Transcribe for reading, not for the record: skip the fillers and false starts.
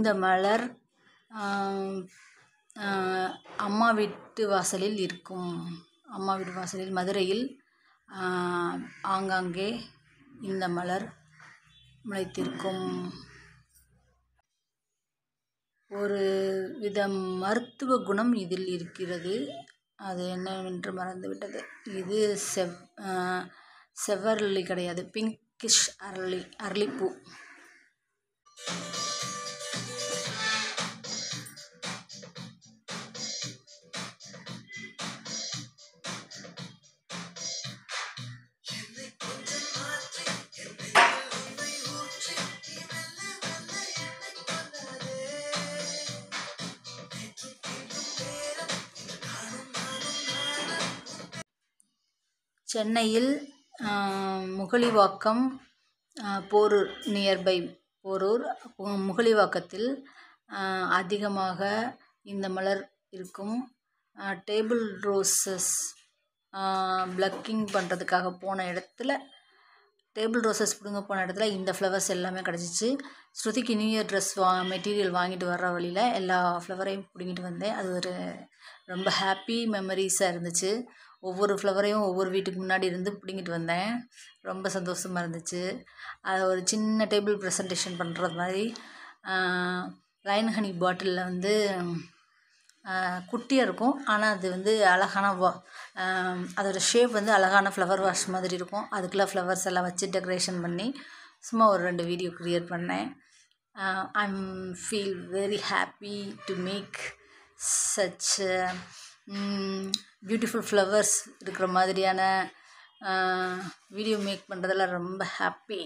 இந்த மலர் அம்மா வீட்டு வாசலில் இருக்கும். அம்மா வீட்டு வாசலில் மதுரையில் ஆங்காங்கே இந்த மலர் முளைத்திருக்கும். ஒரு வித மருத்துவ குணம் இதில் இருக்கிறது. அது என்னவென்று மறந்துவிட்டது. இது செவ்வரளி கிடையாது, பிங்கிஷ் அரளிப்பூ. சென்னையில் முகலிவாக்கம், போரூர், நியர்பை போரூர், முகலிவாக்கத்தில் அதிகமாக இந்த மலர் இருக்கும். டேபிள் ரோசஸ் ப்ளக்கிங் பண்ணுறதுக்காக போன இடத்துல, டேபிள் ரோசஸ் பிடுங்க போன இடத்துல இந்த ஃப்ளவர்ஸ் எல்லாமே கிடச்சிச்சு. ஸ்ருதிக்கு நியூ இயர் ட்ரெஸ் மெட்டீரியல் வாங்கிட்டு வர்ற வழியில் எல்லா ஃப்ளவரையும் பிடுங்கிட்டு வந்தேன். அது ஒரு ரொம்ப ஹாப்பி மெமரிஸாக இருந்துச்சு. ஒவ்வொரு ஃப்ளவரையும் ஒவ்வொரு வீட்டுக்கு முன்னாடி இருந்து பிடுங்கிட்டு வந்தேன். ரொம்ப சந்தோஷமாக இருந்துச்சு. அதை ஒரு சின்ன டேபிள் ப்ரெசன்டேஷன் பண்ணுறது மாதிரி லைன் ஹனி பாட்டிலில் குட்டியாக இருக்கும். ஆனால் அது அழகான அதோட ஷேப் அழகான ஃப்ளவர் வாஷ் மாதிரி இருக்கும். அதுக்குள்ளே ஃப்ளவர்ஸ் எல்லாம் வச்சு டெக்கரேஷன் பண்ணி சும்மா ஒரு 2 வீடியோ க்ரியேட் பண்ணேன். I'm feel very happy to make such beautiful flowers இருக்கிற மாதிரியான வீடியோ மேக் பண்ணுறதுல ரொம்ப ஹாப்பி.